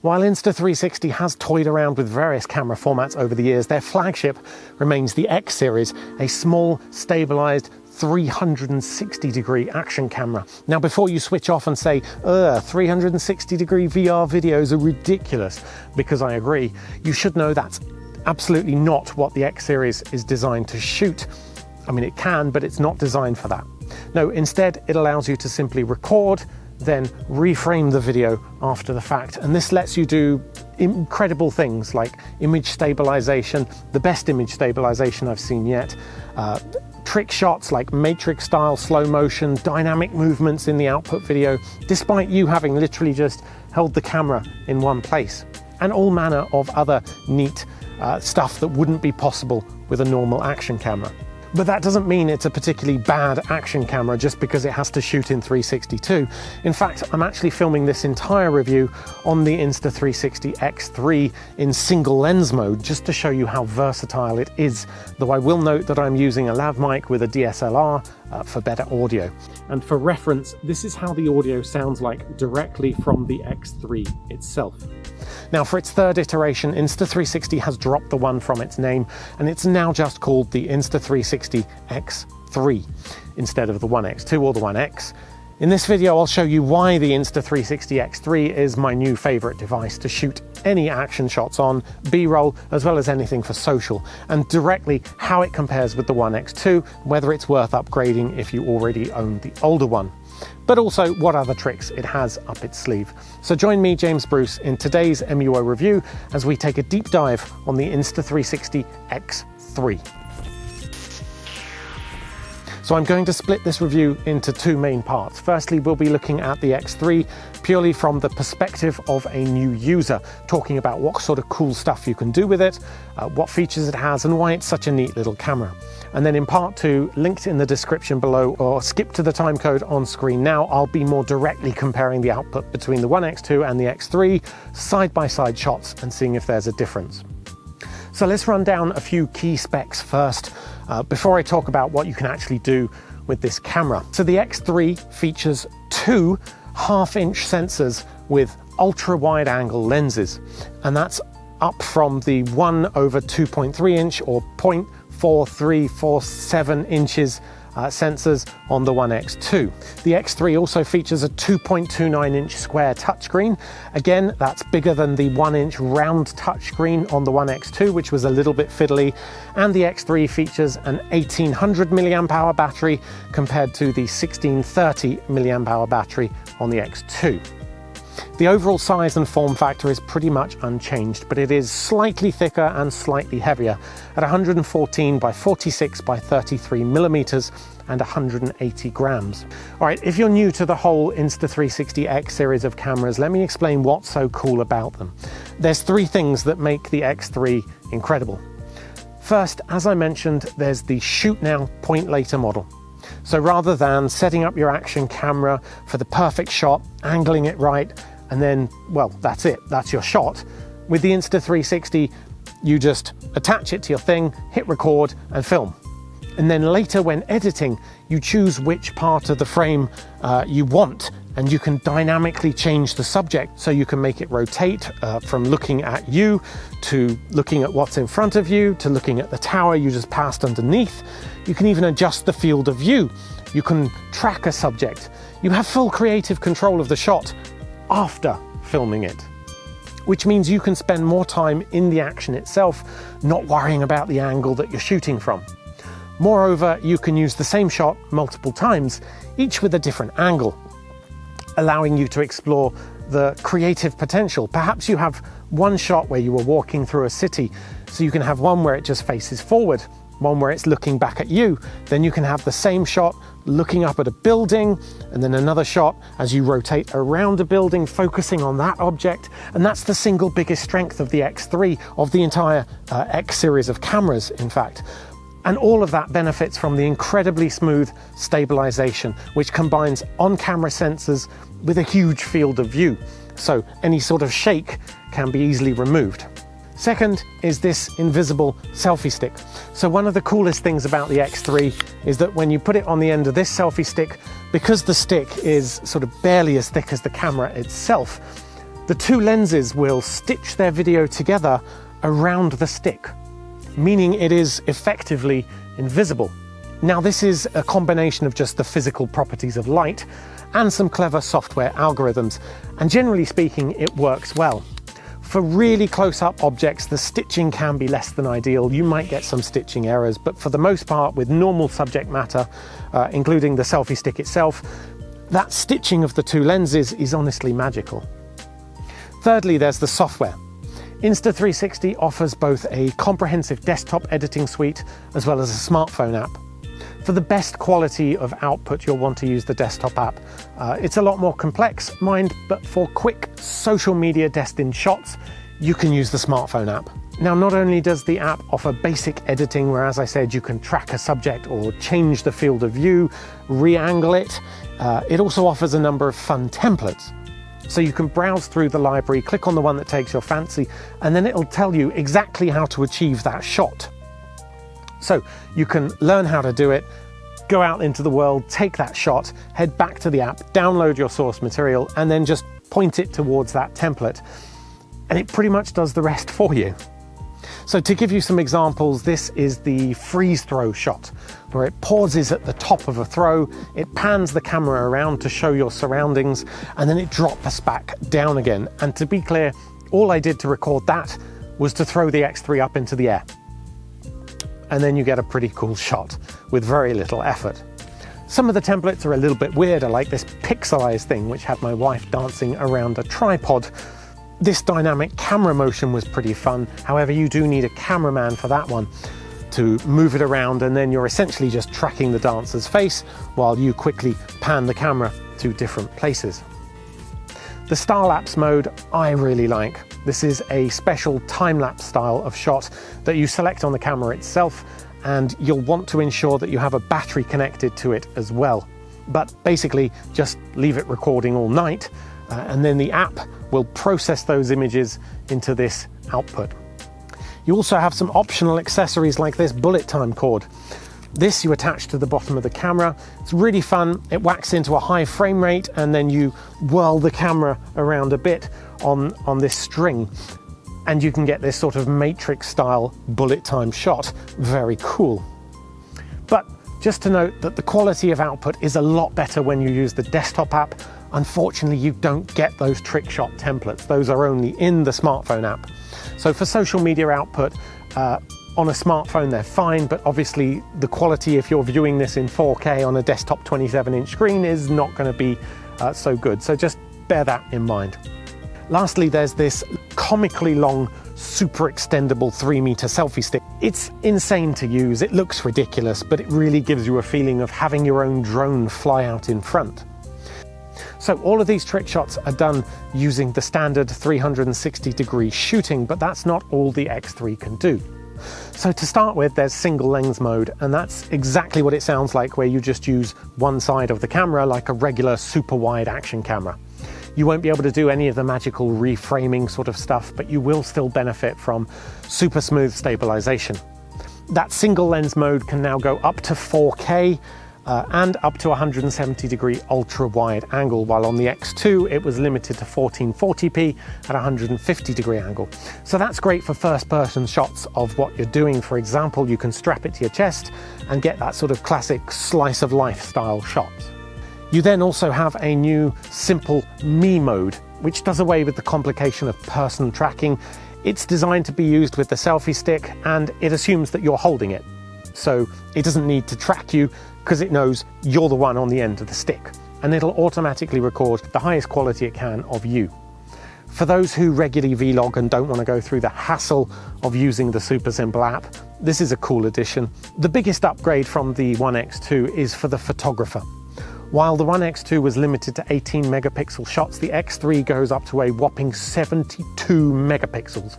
While Insta360 has toyed around with various camera formats over the years, their flagship remains the X series, a small, stabilized 360-degree action camera. Now, before you switch off and say, 360-degree VR videos are ridiculous, because I agree, you should know that's absolutely not what the X series is designed to shoot. I mean, it can, but it's not designed for that. No, instead, it allows you to simply record, then reframe the video after the fact. And this lets you do incredible things like image stabilization, the best image stabilization I've seen yet, trick shots like matrix style slow motion, dynamic movements in the output video, despite you having literally just held the camera in one place, and all manner of other neat stuff that wouldn't be possible with a normal action camera. But that doesn't mean it's a particularly bad action camera just because it has to shoot in 362. In fact, I'm actually filming this entire review on the Insta360 X3 in single lens mode just to show you how versatile it is, though I will note that I'm using a lav mic with a DSLR for better audio. And for reference, this is how the audio sounds like directly from the X3 itself. Now, for its third iteration, Insta360 has dropped the 1 from its name, and it's now just called the Insta360 X3 instead of the One X2 or the One X. In this video, I'll show you why the Insta360 X3 is my new favorite device to shoot any action shots on, B-roll, as well as anything for social, and directly how it compares with the One X2, whether it's worth upgrading if you already own the older one, but also what other tricks it has up its sleeve. So join me, James Bruce, in today's MUO review as we take a deep dive on the Insta360 X3. So I'm going to split this review into two main parts. Firstly, we'll be looking at the X3 purely from the perspective of a new user, talking about what sort of cool stuff you can do with it, what features it has, and why it's such a neat little camera. And then in part two, linked in the description below, or skip to the timecode on screen now, I'll be more directly comparing the output between the One X2 and the X3, side-by-side shots, and seeing if there's a difference. So let's run down a few key specs first, before I talk about what you can actually do with this camera. So the X3 features two 1/2-inch sensors with ultra-wide angle lenses, and that's up from the 1/2.3 inch or 0.4347 inches sensors on the One X2. The X3 also features a 2.29-inch square touchscreen. Again, that's bigger than the 1-inch round touchscreen on the One X2, which was a little bit fiddly. And the X3 features an 1800 mAh battery compared to the 1630 mAh battery on the X2. The overall size and form factor is pretty much unchanged, but it is slightly thicker and slightly heavier at 114 by 46 by 33 millimeters and 180 grams. All right, if you're new to the whole Insta360 X series of cameras, let me explain what's so cool about them. There's three things that make the X3 incredible. First, as I mentioned, there's the shoot now, point later model. So rather than setting up your action camera for the perfect shot, angling it right, and then, well, that's it, that's your shot. With the Insta360, you just attach it to your thing, hit record, and film. And then later when editing, you choose which part of the frame you want, and you can dynamically change the subject. So you can make it rotate from looking at you, to looking at what's in front of you, to looking at the tower you just passed underneath. You can even adjust the field of view. You can track a subject. You have full creative control of the shot after filming it, which means you can spend more time in the action itself, not worrying about the angle that you're shooting from. Moreover, you can use the same shot multiple times, each with a different angle, allowing you to explore the creative potential. Perhaps you have one shot where you were walking through a city, so you can have one where it just faces forward, one where it's looking back at you. Then you can have the same shot looking up at a building, and then another shot as you rotate around a building, focusing on that object. And that's the single biggest strength of the X3, of the entire X series of cameras, in fact. And all of that benefits from the incredibly smooth stabilization, which combines on-camera sensors with a huge field of view. So any sort of shake can be easily removed. Second is this invisible selfie stick. So one of the coolest things about the X3 is that when you put it on the end of this selfie stick, because the stick is sort of barely as thick as the camera itself, The two lenses will stitch their video together around the stick, meaning it is effectively invisible. Now, this is a combination of just the physical properties of light and some clever software algorithms, and generally speaking, it works well. For really close-up objects, the stitching can be less than ideal. You might get some stitching errors, but for the most part, with normal subject matter, including the selfie stick itself, that stitching of the two lenses is honestly magical. Thirdly, there's the software. Insta360 offers both a comprehensive desktop editing suite as well as a smartphone app. For the best quality of output, you'll want to use the desktop app. It's a lot more complex, mind, but for quick social media destined shots, you can use the smartphone app. Now, not only does the app offer basic editing, where, as I said, you can track a subject or change the field of view, re-angle it, it also offers a number of fun templates. So you can browse through the library, click on the one that takes your fancy, and then it'll tell you exactly how to achieve that shot. So you can learn how to do it, go out into the world, take that shot, head back to the app, download your source material, and then just point it towards that template. And it pretty much does the rest for you. So to give you some examples, this is the freeze throw shot, where it pauses at the top of a throw, it pans the camera around to show your surroundings, and then it drops back down again. And to be clear, all I did to record that was to throw the X3 up into the air. And then you get a pretty cool shot with very little effort. Some of the templates are a little bit weirder, like this pixelized thing, which had my wife dancing around a tripod. This dynamic camera motion was pretty fun. However, you do need a cameraman for that one to move it around, and then you're essentially just tracking the dancer's face while you quickly pan the camera to different places. The Star-Lapse mode I really like. This is a special time-lapse style of shot that you select on the camera itself, and you'll want to ensure that you have a battery connected to it as well. But basically, just leave it recording all night, and then the app will process those images into this output. You also have some optional accessories like this bullet time cord. This you attach to the bottom of the camera. It's really fun. It whacks into a high frame rate, and then you whirl the camera around a bit on this string, and you can get this sort of matrix style bullet time shot. Very cool. But just to note that the quality of output is a lot better when you use the desktop app. Unfortunately, you don't get those trick shot templates. Those are only in the smartphone app. So for social media output, on a smartphone, they're fine, but obviously the quality, if you're viewing this in 4K on a desktop 27-inch screen, is not going to be so good. So just bear that in mind. Lastly, there's this comically long, super extendable 3-meter selfie stick. It's insane to use. It looks ridiculous, but it really gives you a feeling of having your own drone fly out in front. So all of these trick shots are done using the standard 360-degree shooting, but that's not all the X3 can do. So to start with, there's single lens mode, and that's exactly what it sounds like, where you just use one side of the camera like a regular super wide action camera. You won't be able to do any of the magical reframing sort of stuff, but you will still benefit from super smooth stabilization. That single lens mode can now go up to 4K and up to 170-degree ultra-wide angle, while on the X2 it was limited to 1440p at 150-degree angle. So that's great for first-person shots of what you're doing. For example, you can strap it to your chest and get that sort of classic slice-of-life style shot. You then also have a new simple me mode, which does away with the complication of person tracking. It's designed to be used with the selfie stick, and it assumes that you're holding it. So it doesn't need to track you because it knows you're the one on the end of the stick, and it'll automatically record the highest quality it can of you. For those who regularly vlog and don't want to go through the hassle of using the super simple app, this is a cool addition. The biggest upgrade from the One X2 is for the photographer. While the One X2 was limited to 18 megapixel shots, the X3 goes up to a whopping 72 megapixels.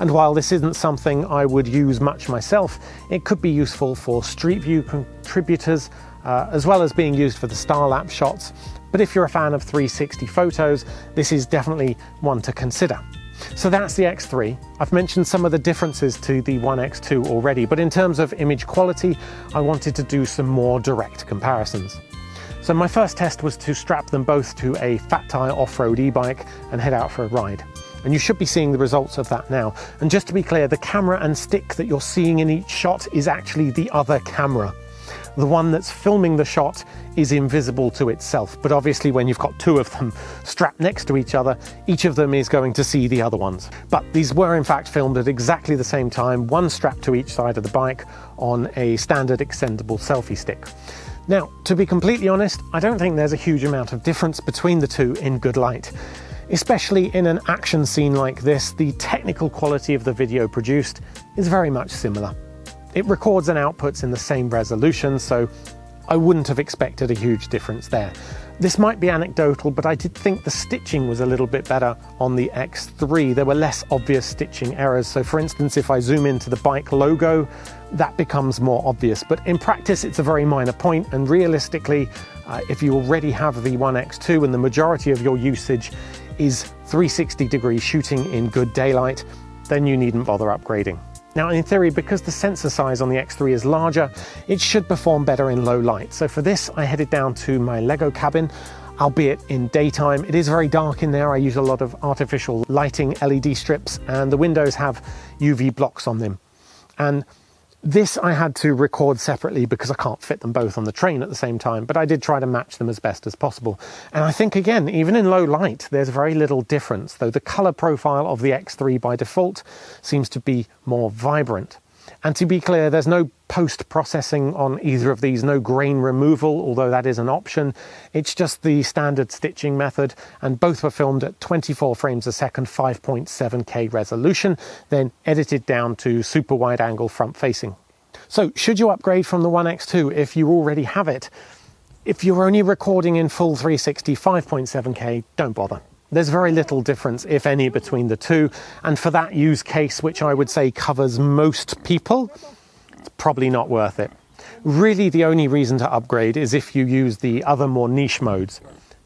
And while this isn't something I would use much myself, it could be useful for Street View contributors, as well as being used for the Star-Lapse shots. But if you're a fan of 360 photos, this is definitely one to consider. So that's the X3. I've mentioned some of the differences to the One X2 already, but in terms of image quality, I wanted to do some more direct comparisons. So my first test was to strap them both to a fat tire off-road e-bike and head out for a ride. And you should be seeing the results of that now. And just to be clear, the camera and stick that you're seeing in each shot is actually the other camera. The one that's filming the shot is invisible to itself, but obviously when you've got two of them strapped next to each other, each of them is going to see the other ones. But these were in fact filmed at exactly the same time, one strapped to each side of the bike on a standard extendable selfie stick. Now, to be completely honest, I don't think there's a huge amount of difference between the two in good light. Especially in an action scene like this, the technical quality of the video produced is very much similar. It records and outputs in the same resolution, so I wouldn't have expected a huge difference there. This might be anecdotal, but I did think the stitching was a little bit better on the X3. There were less obvious stitching errors. So for instance, if I zoom into the bike logo, that becomes more obvious. But in practice, it's a very minor point. And realistically, if you already have the One X2 and the majority of your usage is 360-degree shooting in good daylight, then you needn't bother upgrading. Now, in theory, because the sensor size on the X3 is larger, it should perform better in low light. So for this, I headed down to my Lego cabin, albeit in daytime. It is very dark in there. I use a lot of artificial lighting, LED strips, and the windows have UV blocks on them. And this I had to record separately because I can't fit them both on the train at the same time, but I did try to match them as best as possible. And I think, again, even in low light, there's very little difference, though the color profile of the X3 by default seems to be more vibrant. And to be clear, there's no post-processing on either of these, no grain removal, although that is an option. It's just the standard stitching method, and both were filmed at 24 frames a second, 5.7K resolution, then edited down to super wide angle front facing. So should you upgrade from the One X2 if you already have it? If you're only recording in full 360 5.7K, don't bother. There's very little difference, if any, between the two, and for that use case, which I would say covers most people, it's probably not worth it. Really, the only reason to upgrade is if you use the other more niche modes.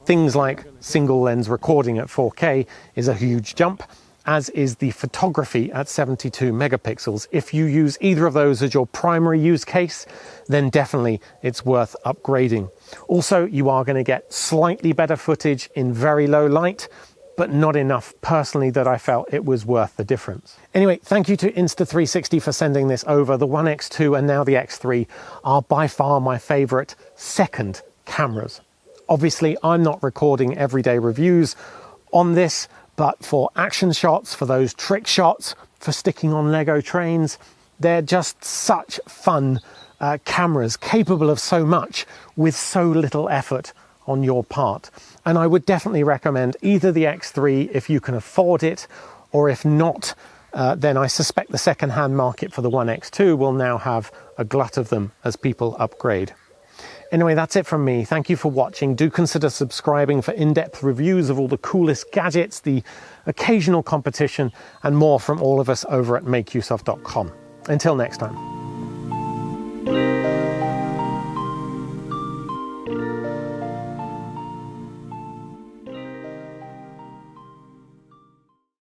Things like single lens recording at 4K is a huge jump, as is the photography at 72 megapixels. If you use either of those as your primary use case, then definitely it's worth upgrading. Also, you are going to get slightly better footage in very low light, but not enough personally that I felt it was worth the difference. Anyway, thank you to Insta360 for sending this over. The One X2 and now the X3 are by far my favorite second cameras. Obviously, I'm not recording everyday reviews on this, but for action shots, for those trick shots, for sticking on Lego trains, they're just such fun cameras, capable of so much with so little effort on your part. And I would definitely recommend either the X3 if you can afford it, or if not, then I suspect the second-hand market for the One X2 will now have a glut of them as people upgrade. Anyway, that's it from me. Thank you for watching. Do consider subscribing for in-depth reviews of all the coolest gadgets, the occasional competition, and more from all of us over at makeuseof.com. Until next time.